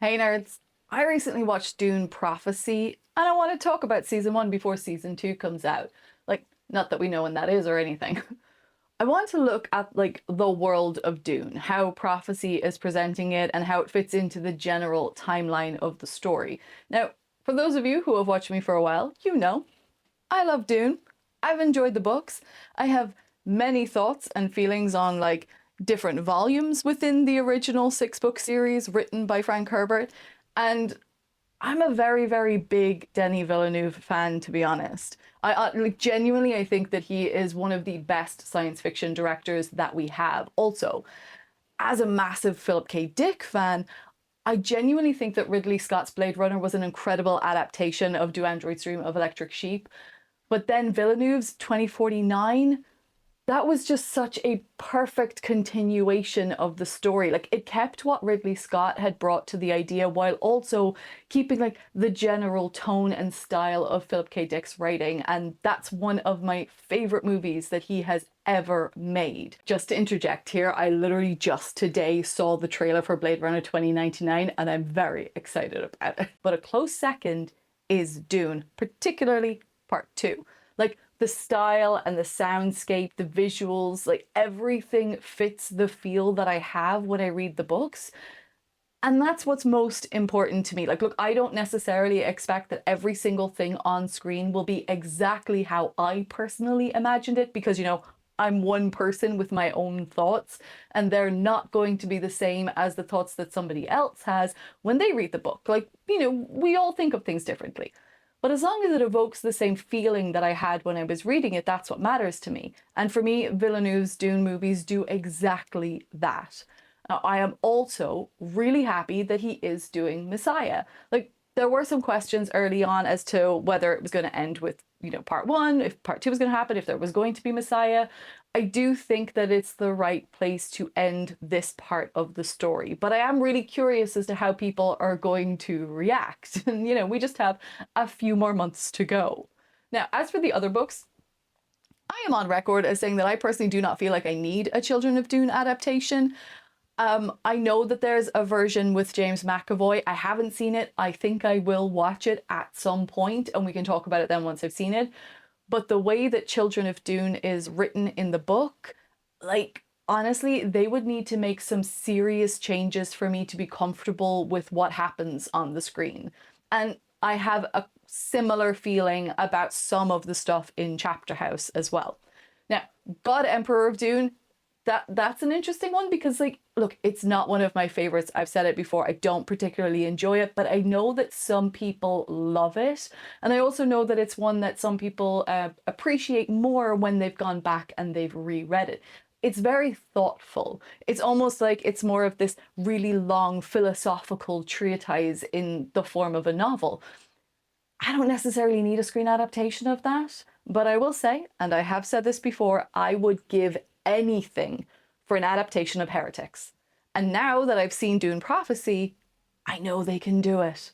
Hey nerds! I recently watched Dune Prophecy and I want to talk about season 1 before season 2 comes out. Like, not that we know when that is or anything. I want to look at the world of Dune, how Prophecy is presenting it and how it fits into the general timeline of the story. Now, for those of you who have watched me for a while, you know, I love Dune. I've enjoyed the books. I have many thoughts and feelings on different volumes within the original 6-book series written by Frank Herbert. And I'm a very, very big Denis Villeneuve fan, to be honest. I genuinely, I think that he is one of the best science fiction directors that we have. Also, as a massive Philip K. Dick fan, I genuinely think that Ridley Scott's Blade Runner was an incredible adaptation of Do Androids Dream of Electric Sheep. But then Villeneuve's 2049, that was just such a perfect continuation of the story. Like, it kept what Ridley Scott had brought to the idea while also keeping the general tone and style of Philip K. Dick's writing. And that's one of my favorite movies that he has ever made. Just to interject here, I literally just today saw the trailer for Blade Runner 2099 and I'm very excited about it. But a close second is Dune, particularly Part 2. The style and the soundscape, the visuals, everything fits the feel that I have when I read the books. And that's what's most important to me. Look, I don't necessarily expect that every single thing on screen will be exactly how I personally imagined it because, I'm one person with my own thoughts and they're not going to be the same as the thoughts that somebody else has when they read the book. We all think of things differently. But as long as it evokes the same feeling that I had when I was reading it, that's what matters to me. And for me, Villeneuve's Dune movies do exactly that. Now, I am also really happy that he is doing Messiah. There were some questions early on as to whether it was going to end with, part 1, if part 2 was going to happen, if there was going to be Messiah. I do think that it's the right place to end this part of the story, but I am really curious as to how people are going to react. And, we just have a few more months to go. Now, as for the other books, I am on record as saying that I personally do not feel like I need a Children of Dune adaptation. I know that there's a version with James McAvoy. I haven't seen it. I think I will watch it at some point and we can talk about it then once I've seen it. But the way that Children of Dune is written in the book, honestly, they would need to make some serious changes for me to be comfortable with what happens on the screen. And I have a similar feeling about some of the stuff in Chapterhouse as well. Now, God Emperor of Dune, that's an interesting one because look, it's not one of my favorites. I've said it before, I don't particularly enjoy it, but I know that some people love it. And I also know that it's one that some people appreciate more when they've gone back and they've reread it. It's very thoughtful. It's almost like it's more of this really long philosophical treatise in the form of a novel. I don't necessarily need a screen adaptation of that, but I will say, and I have said this before, I would give anything for an adaptation of Heretics. And now that I've seen Dune Prophecy, I know they can do it.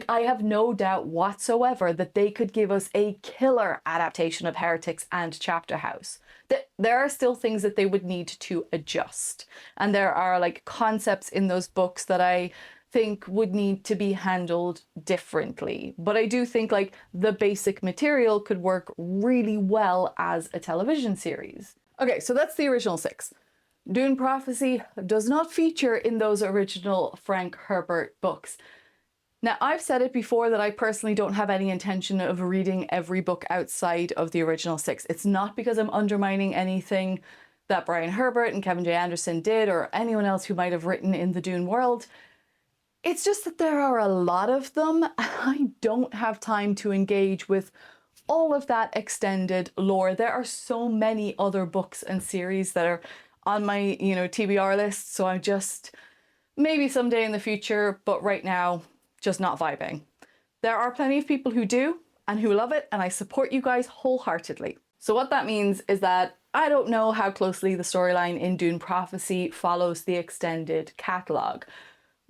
I have no doubt whatsoever that they could give us a killer adaptation of Heretics and Chapterhouse. There are still things that they would need to adjust. And there are concepts in those books that I think would need to be handled differently. But I do think the basic material could work really well as a television series. Okay, so that's the original 6. Dune Prophecy does not feature in those original Frank Herbert books. Now, I've said it before that I personally don't have any intention of reading every book outside of the original 6. It's not because I'm undermining anything that Brian Herbert and Kevin J. Anderson did or anyone else who might have written in the Dune world. It's just that there are a lot of them. I don't have time to engage with all of that extended lore. There are so many other books and series that are on my, TBR list. So I'm just, maybe someday in the future, but right now, just not vibing. There are plenty of people who do and who love it, and I support you guys wholeheartedly. So what that means is that I don't know how closely the storyline in Dune Prophecy follows the extended catalogue.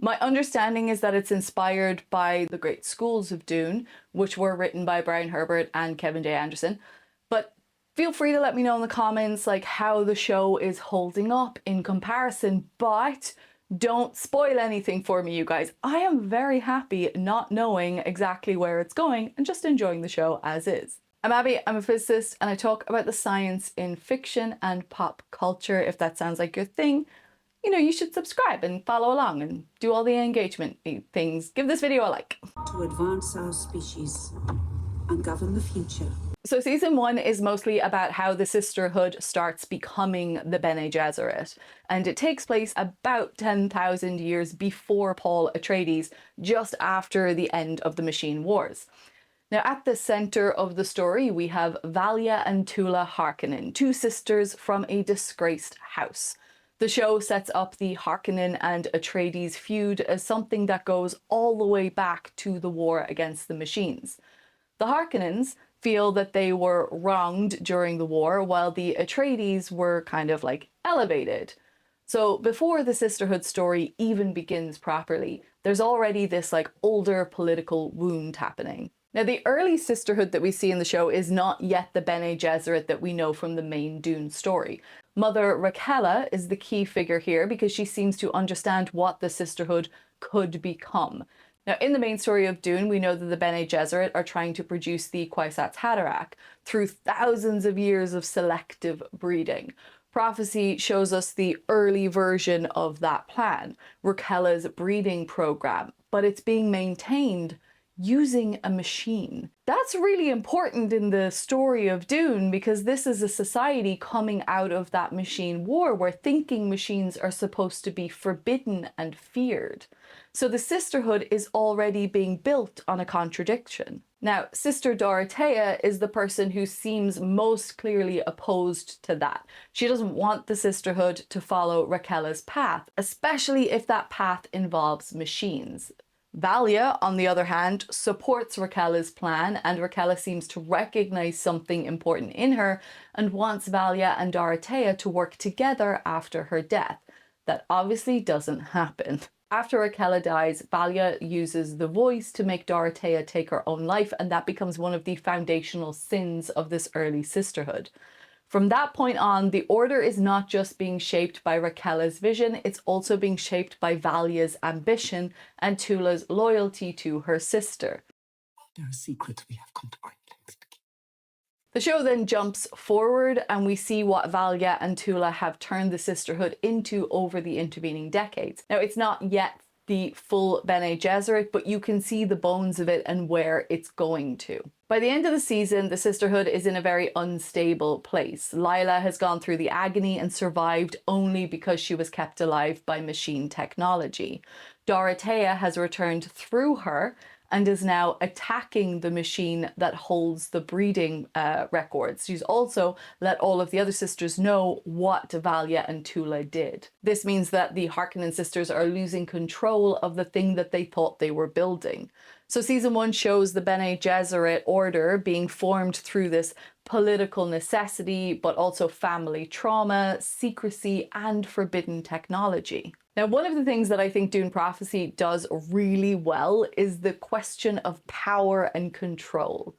My understanding is that it's inspired by the great schools of Dune, which were written by Brian Herbert and Kevin J. Anderson. But feel free to let me know in the comments how the show is holding up in comparison. But Don't spoil anything for me, you guys. I am very happy not knowing exactly where it's going and just enjoying the show as is. I'm Abby, I'm a physicist, and I talk about the science in fiction and pop culture. If that sounds like your thing, you should subscribe and follow along and do all the engagement things. Give this video a like. To advance our species and govern the future. So season 1 is mostly about how the Sisterhood starts becoming the Bene Gesserit, and it takes place about 10,000 years before Paul Atreides, just after the end of the Machine Wars. Now, at the center of the story, we have Valia and Tula Harkonnen, two sisters from a disgraced house. The show sets up the Harkonnen and Atreides feud as something that goes all the way back to the war against the Machines. The Harkonnens feel that they were wronged during the war, while the Atreides were kind of like elevated. So before the Sisterhood story even begins properly, there's already this like older political wound happening. Now, the early Sisterhood that we see in the show is not yet the Bene Gesserit that we know from the main Dune story. Mother Raquella is the key figure here because she seems to understand what the Sisterhood could become. Now, in the main story of Dune, we know that the Bene Gesserit are trying to produce the Kwisatz Haderach through thousands of years of selective breeding. Prophecy shows us the early version of that plan, Raquella's breeding program, but it's being maintained using a machine. That's really important in the story of Dune because this is a society coming out of that machine war where thinking machines are supposed to be forbidden and feared. So the Sisterhood is already being built on a contradiction. Now, Sister Dorothea is the person who seems most clearly opposed to that. She doesn't want the Sisterhood to follow Raquella's path, especially if that path involves machines. Valia, on the other hand, supports Raquella's plan, and Raquella seems to recognize something important in her and wants Valia and Dorothea to work together after her death. That obviously doesn't happen. After Raquella dies, Valia uses the voice to make Dorothea take her own life, and that becomes one of the foundational sins of this early Sisterhood. From that point on, the Order is not just being shaped by Raquella's vision, it's also being shaped by Valia's ambition and Tula's loyalty to her sister. There are secrets we have come to great lengths to keep. The show then jumps forward and we see what Valia and Tula have turned the Sisterhood into over the intervening decades. Now, it's not yet the full Bene Gesserit, but you can see the bones of it and where it's going to. By the end of the season, the Sisterhood is in a very unstable place. Lila has gone through the agony and survived only because she was kept alive by machine technology. Dorothea has returned through her and is now attacking the machine that holds the breeding records. She's also let all of the other sisters know what Valia and Tula did. This means that the Harkonnen sisters are losing control of the thing that they thought they were building. So season 1 shows the Bene Gesserit order being formed through this political necessity, but also family trauma, secrecy, and forbidden technology. Now, one of the things that I think Dune Prophecy does really well is the question of power and control.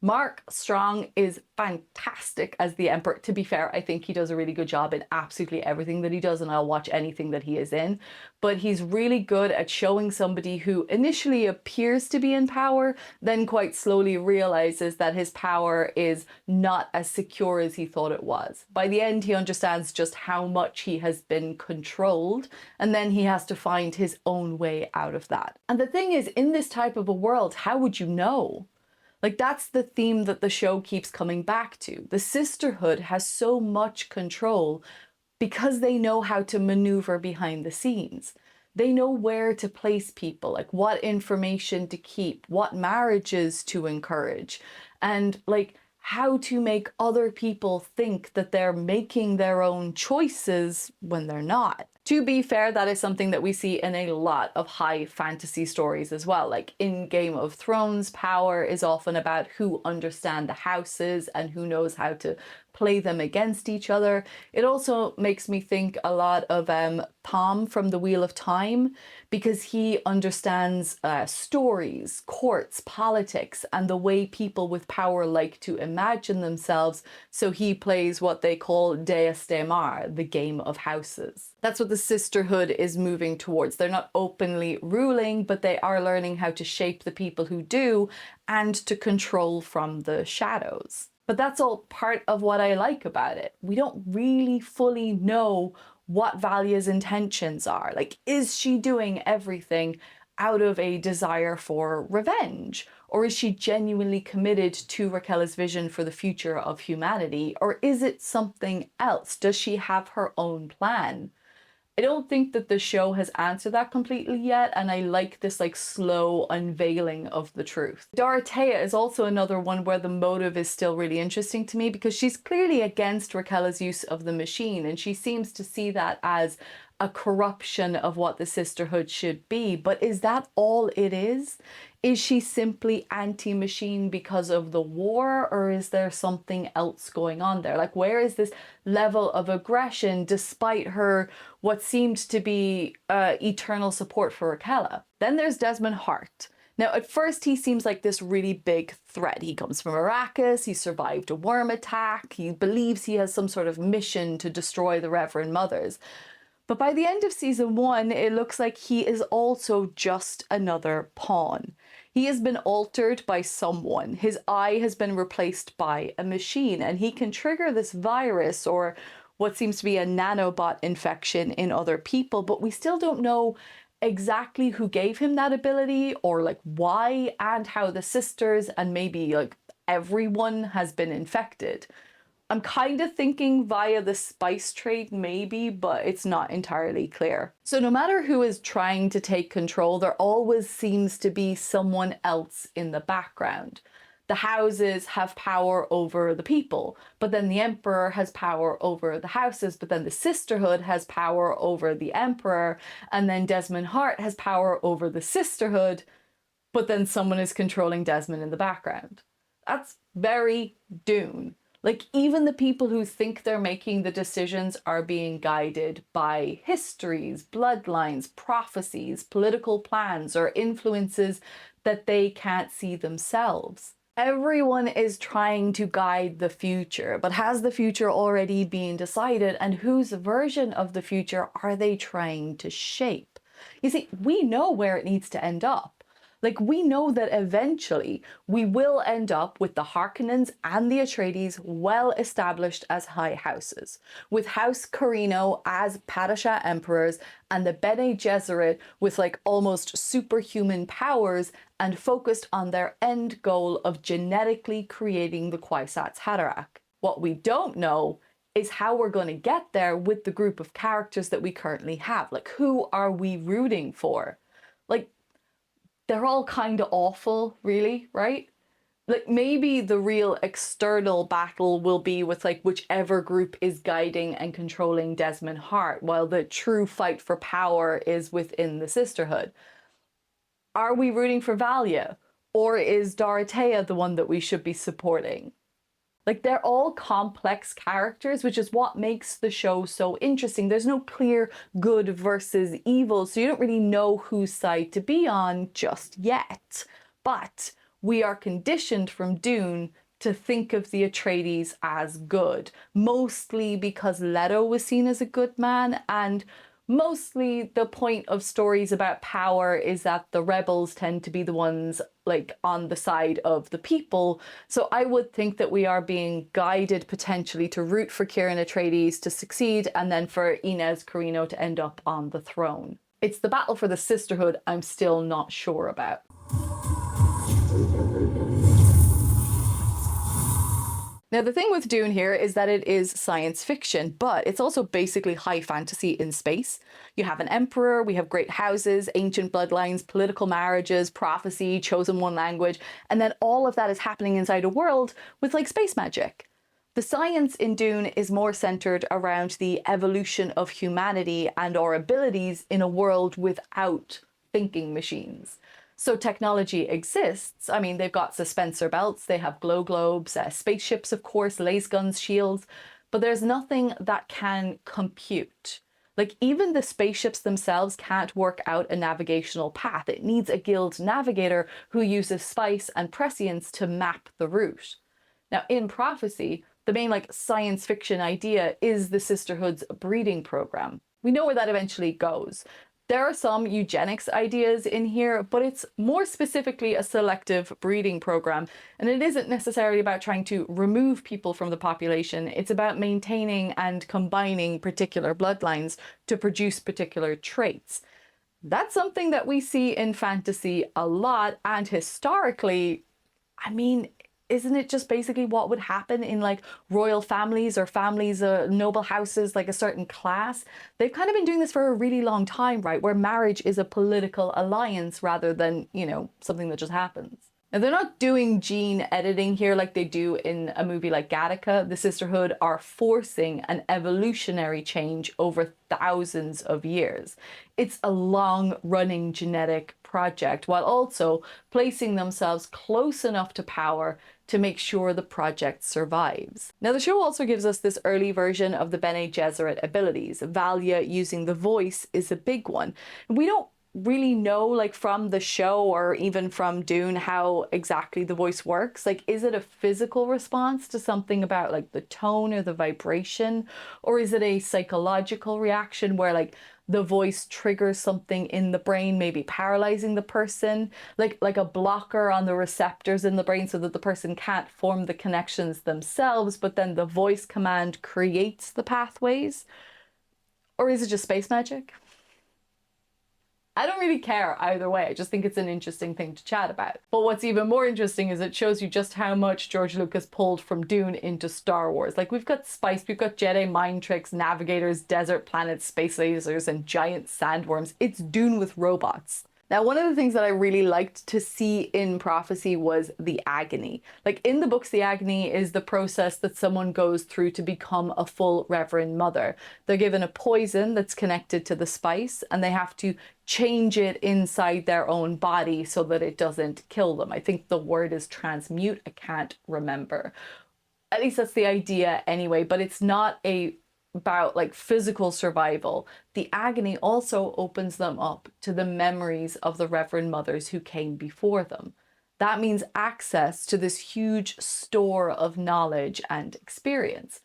Mark Strong is fantastic as the Emperor. To be fair, I think he does a really good job in absolutely everything that he does, and I'll watch anything that he is in. But he's really good at showing somebody who initially appears to be in power, then quite slowly realizes that his power is not as secure as he thought it was. By the end, he understands just how much he has been controlled, and then he has to find his own way out of that. And the thing is, in this type of a world, how would you know? Like, that's the theme that the show keeps coming back to. The Sisterhood has so much control because they know how to maneuver behind the scenes. They know where to place people, like what information to keep, what marriages to encourage, and like how to make other people think that they're making their own choices when they're not. To be fair, that is something that we see in a lot of high fantasy stories as well. Like in Game of Thrones, power is often about who understand the houses and who knows how to play them against each other. It also makes me think a lot of Tom from The Wheel of Time, because he understands stories, courts, politics, and the way people with power like to imagine themselves. So he plays what they call Deus de Mar, the game of houses. That's what the Sisterhood is moving towards. They're not openly ruling, but they are learning how to shape the people who do and to control from the shadows. But that's all part of what I like about it. We don't really fully know what Valia's intentions are. Like, is she doing everything out of a desire for revenge? Or is she genuinely committed to Raquel's vision for the future of humanity? Or is it something else? Does she have her own plan? I don't think that the show has answered that completely yet, and I like this like slow unveiling of the truth. Dorothea is also another one where the motive is still really interesting to me, because she's clearly against Raquel's use of the machine, and she seems to see that as a corruption of what the Sisterhood should be. But is that all it is? Is she simply anti-machine because of the war, or is there something else going on there? Like, where is this level of aggression despite her what seemed to be eternal support for Raquel? Then there's Desmond Hart. Now, at first, he seems like this really big threat. He comes from Arrakis, he survived a worm attack, he believes he has some sort of mission to destroy the Reverend Mothers. But by the end of season 1, it looks like he is also just another pawn. He has been altered by someone. His eye has been replaced by a machine, and he can trigger this virus or what seems to be a nanobot infection in other people, but we still don't know exactly who gave him that ability, or like why, and how the sisters and maybe like everyone has been infected. I'm kind of thinking via the spice trade maybe, but it's not entirely clear. So no matter who is trying to take control, there always seems to be someone else in the background. The houses have power over the people, but then the emperor has power over the houses, but then the Sisterhood has power over the emperor, and then Desmond Hart has power over the Sisterhood, but then someone is controlling Desmond in the background. That's very Dune. Like, even the people who think they're making the decisions are being guided by histories, bloodlines, prophecies, political plans, or influences that they can't see themselves. Everyone is trying to guide the future, but has the future already been decided, and whose version of the future are they trying to shape? You see, we know where it needs to end up. Like, we know that eventually we will end up with the Harkonnens and the Atreides well established as high houses, with House Carino as Padishah emperors, and the Bene Gesserit with like almost superhuman powers and focused on their end goal of genetically creating the Kwisatz Haderach. What we don't know is how we're going to get there with the group of characters that we currently have. Like, who are we rooting for? Like, they're all kind of awful, really, right? Like, maybe the real external battle will be with like whichever group is guiding and controlling Desmond Hart, while the true fight for power is within the Sisterhood. Are we rooting for Valia? Or is Dorothea the one that we should be supporting? Like, they're all complex characters, which is what makes the show so interesting. There's no clear good versus evil, so you don't really know whose side to be on just yet. But we are conditioned from Dune to think of the Atreides as good, mostly because Leto was seen as a good man, and mostly the point of stories about power is that the rebels tend to be the ones like on the side of the people. So I would think that we are being guided potentially to root for Kieran Atreides to succeed, and then for Inez Carino to end up on the throne. It's the battle for the Sisterhood I'm still not sure about. Now, the thing with Dune here is that it is science fiction, but it's also basically high fantasy in space. You have an emperor, we have great houses, ancient bloodlines, political marriages, prophecy, chosen one language, and then all of that is happening inside a world with like space magic. The science in Dune is more centered around the evolution of humanity and our abilities in a world without thinking machines. So technology exists. I mean, they've got suspensor belts, they have glow globes, spaceships, of course, laser guns, shields, but there's nothing that can compute. Like, even the spaceships themselves can't work out a navigational path. It needs a guild navigator who uses spice and prescience to map the route. Now, in Prophecy, the main science fiction idea is the Sisterhood's breeding program. We know where that eventually goes. There are some eugenics ideas in here, but it's more specifically a selective breeding program. And it isn't necessarily about trying to remove people from the population. It's about maintaining and combining particular bloodlines to produce particular traits. That's something that we see in fantasy a lot, and historically, I mean, isn't it just basically what would happen in royal families or families, noble houses, like a certain class? They've kind of been doing this for a really long time, right? Where marriage is a political alliance rather than, something that just happens. Now, they're not doing gene editing here like they do in a movie like Gattaca. The Sisterhood are forcing an evolutionary change over thousands of years. It's a long-running genetic project, while also placing themselves close enough to power to make sure the project survives. Now, the show also gives us this early version of the Bene Gesserit abilities. Valia using the voice is a big one. We don't really know from the show or even from Dune how exactly the voice works. Is it a physical response to something about the tone or the vibration, or is it a psychological reaction where the voice triggers something in the brain, maybe paralyzing the person, like a blocker on the receptors in the brain so that the person can't form the connections themselves, but then the voice command creates the pathways? Or is it just space magic? I don't really care either way. I just think it's an interesting thing to chat about. But what's even more interesting is it shows you just how much George Lucas pulled from Dune into Star Wars. We've got spice, we've got Jedi mind tricks, navigators, desert planets, space lasers, and giant sandworms. It's Dune with robots. Now, one of the things that I really liked to see in Prophecy was the agony. In the books, the agony is the process that someone goes through to become a full Reverend Mother. They're given a poison that's connected to the spice, and they have to change it inside their own body so that it doesn't kill them. I think the word is transmute. I can't remember. At least that's the idea anyway, but it's not about physical survival. The agony also opens them up to the memories of the Reverend Mothers who came before them. That means access to this huge store of knowledge and experience.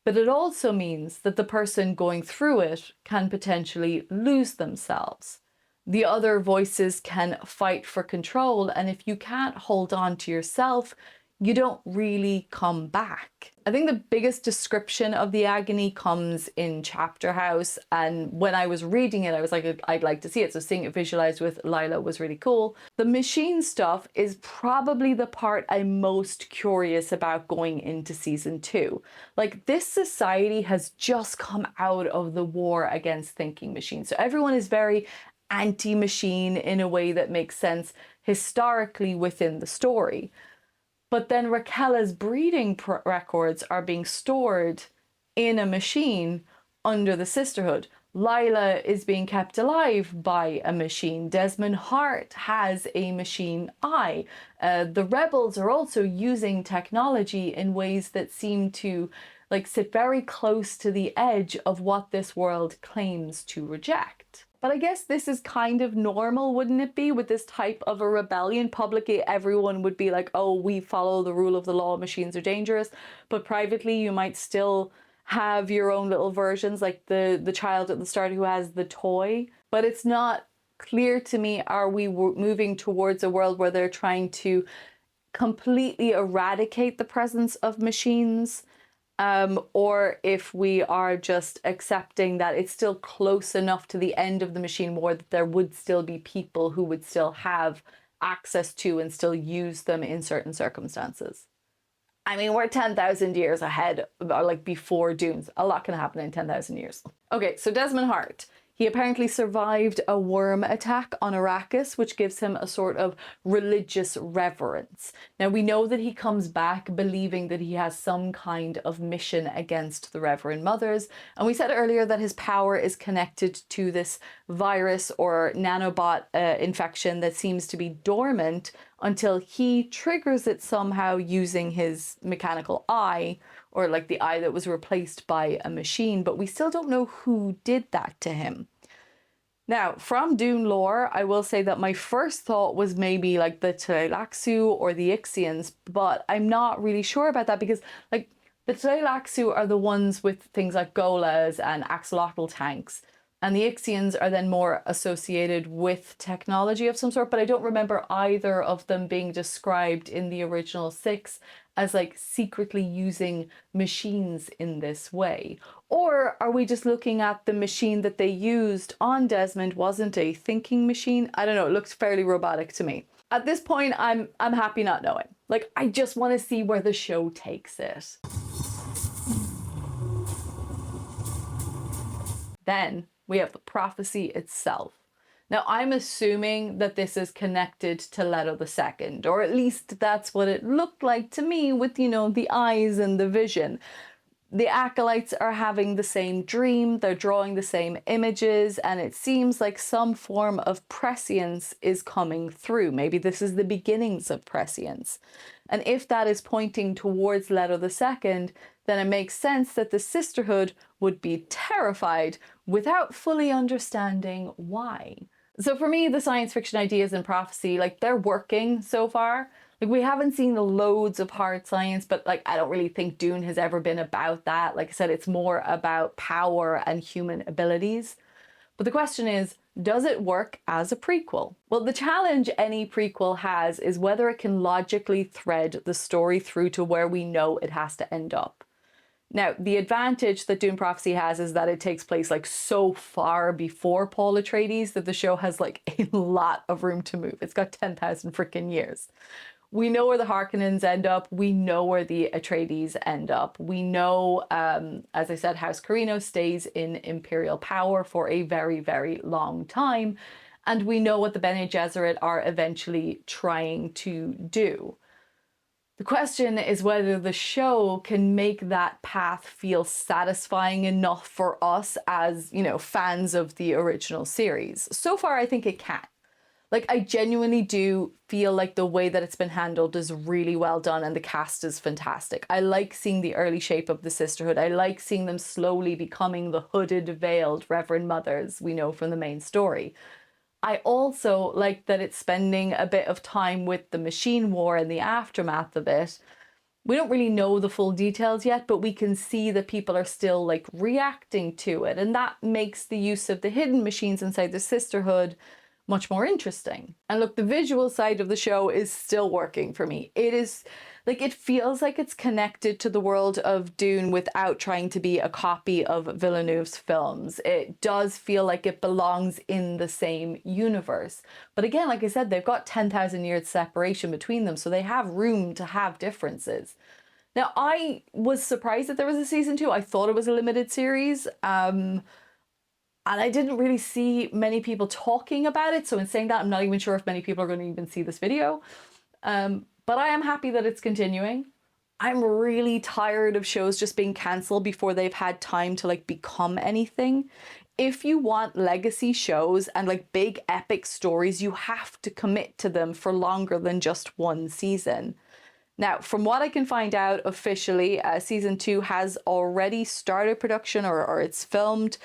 But it also means that the person going through it can potentially lose themselves. The other voices can fight for control, and if you can't hold on to yourself, you don't really come back. I think the biggest description of the agony comes in Chapterhouse, and when I was reading it, I was like, I'd like to see it. So seeing it visualized with Lila was really cool. The machine stuff is probably the part I'm most curious about going into season 2. This society has just come out of the war against thinking machines. So everyone is very anti-machine in a way that makes sense historically within the story. But then Raquela's breeding records are being stored in a machine under the Sisterhood. Lila is being kept alive by a machine. Desmond Hart has a machine eye. The rebels are also using technology in ways that seem to sit very close to the edge of what this world claims to reject. But I guess this is kind of normal, wouldn't it be? With this type of a rebellion, publicly everyone would be like, oh, we follow the rule of the law, machines are dangerous. But privately you might still have your own little versions, like the child at the start who has the toy. But it's not clear to me, are we moving towards a world where they're trying to completely eradicate the presence of machines? Or if we are just accepting that it's still close enough to the end of the machine war that there would still be people who would still have access to and still use them in certain circumstances. I mean, we're 10,000 years ahead, or before Dunes. A lot can happen in 10,000 years. Okay, so Desmond Hart. He apparently survived a worm attack on Arrakis, which gives him a sort of religious reverence. Now, we know that he comes back believing that he has some kind of mission against the Reverend Mothers. And we said earlier that his power is connected to this virus or nanobot infection that seems to be dormant until he triggers it somehow using his mechanical eye, or like the eye that was replaced by a machine, but we still don't know who did that to him. Now, from Dune lore, I will say that my first thought was maybe like the Tleilaxu or the Ixians, but I'm not really sure about that because like the Tleilaxu are the ones with things like Golas and axolotl tanks, and the Ixians are then more associated with technology of some sort, but I don't remember either of them being described in the original 6 as like secretly using machines in this way. Or are we just looking at the machine that they used on Desmond wasn't a thinking machine? I don't know, it looks fairly robotic to me. At this point, I'm happy not knowing. Like, I just want to see where the show takes it. Then we have the prophecy itself. Now, I'm assuming that this is connected to Leto II, or at least that's what it looked like to me with, you know, the eyes and the vision. The acolytes are having the same dream, they're drawing the same images, and it seems like some form of prescience is coming through. Maybe this is the beginnings of prescience. And if that is pointing towards Leto II, then it makes sense that the Sisterhood would be terrified without fully understanding why. So for me, the science fiction ideas in prophecy, like, they're working so far. Like, we haven't seen loads of hard science, but like, I don't really think Dune has ever been about that. Like I said, it's more about power and human abilities. But the question is, does it work as a prequel? Well, the challenge any prequel has is whether it can logically thread the story through to where we know it has to end up. Now, the advantage that Dune Prophecy has is that it takes place like so far before Paul Atreides that the show has like a lot of room to move. It's got 10,000 freaking years. We know where the Harkonnens end up. We know where the Atreides end up. We know, as I said, House Carino stays in Imperial power for a very, very long time. And we know what the Bene Gesserit are eventually trying to do. The question is whether the show can make that path feel satisfying enough for us as, you know, fans of the original series. So far, I think it can. Like, I genuinely do feel like the way that it's been handled is really well done and the cast is fantastic. I like seeing the early shape of the Sisterhood. I like seeing them slowly becoming the hooded, veiled Reverend Mothers we know from the main story. I also like that it's spending a bit of time with the machine war and the aftermath of it. We don't really know the full details yet, but we can see that people are still like reacting to it. And that makes the use of the hidden machines inside the Sisterhood much more interesting. And look, the visual side of the show is still working for me. It is like, it feels like it's connected to the world of Dune without trying to be a copy of Villeneuve's films. It does feel like it belongs in the same universe. But again, like I said, they've got 10,000 years separation between them, so they have room to have differences. Now, I was surprised that there was a season 2. I thought it was a limited series. And I didn't really see many people talking about it. So in saying that, I'm not even sure if many people are going to even see this video. But I am happy that it's continuing. I'm really tired of shows just being cancelled before they've had time to like become anything. If you want legacy shows and like big epic stories, you have to commit to them for longer than just one season. Now, from what I can find out officially, season 2 has already started production or it's filmed.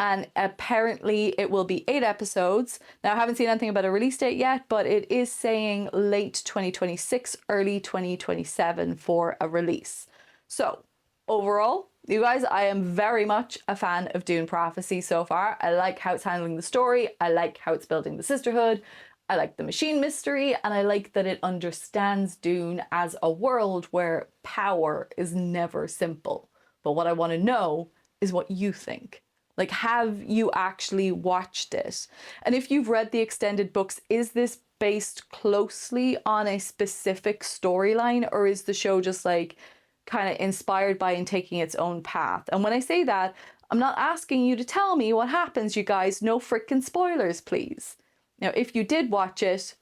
And apparently it will be 8 episodes. Now, I haven't seen anything about a release date yet, but it is saying late 2026, early 2027 for a release. So overall, you guys, I am very much a fan of Dune Prophecy so far. I like how it's handling the story. I like how it's building the Sisterhood. I like the machine mystery, and I like that it understands Dune as a world where power is never simple. But what I want to know is what you think. Like, have you actually watched it? And if you've read the extended books, is this based closely on a specific storyline, or is the show just like kind of inspired by and taking its own path? And when I say that, I'm not asking you to tell me what happens, you guys. No freaking spoilers, please. Now, if you did watch it,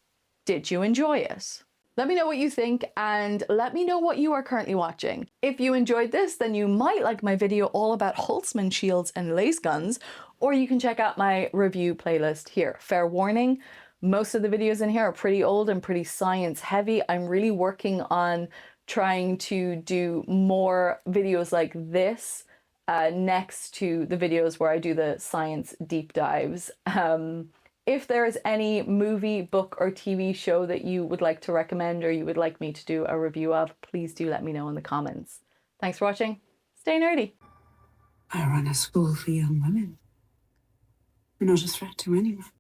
did you enjoy it? Let me know what you think and let me know what you are currently watching. If you enjoyed this, then you might like my video all about Holtzman shields and lace guns, or you can check out my review playlist here. Fair warning, most of the videos in here are pretty old and pretty science heavy. I'm really working on trying to do more videos like this next to the videos where I do the science deep dives. If there is any movie, book, or TV show that you would like to recommend or you would like me to do a review of, please do let me know in the comments. Thanks for watching. Stay nerdy. I run a school for young women. We're not a threat to anyone.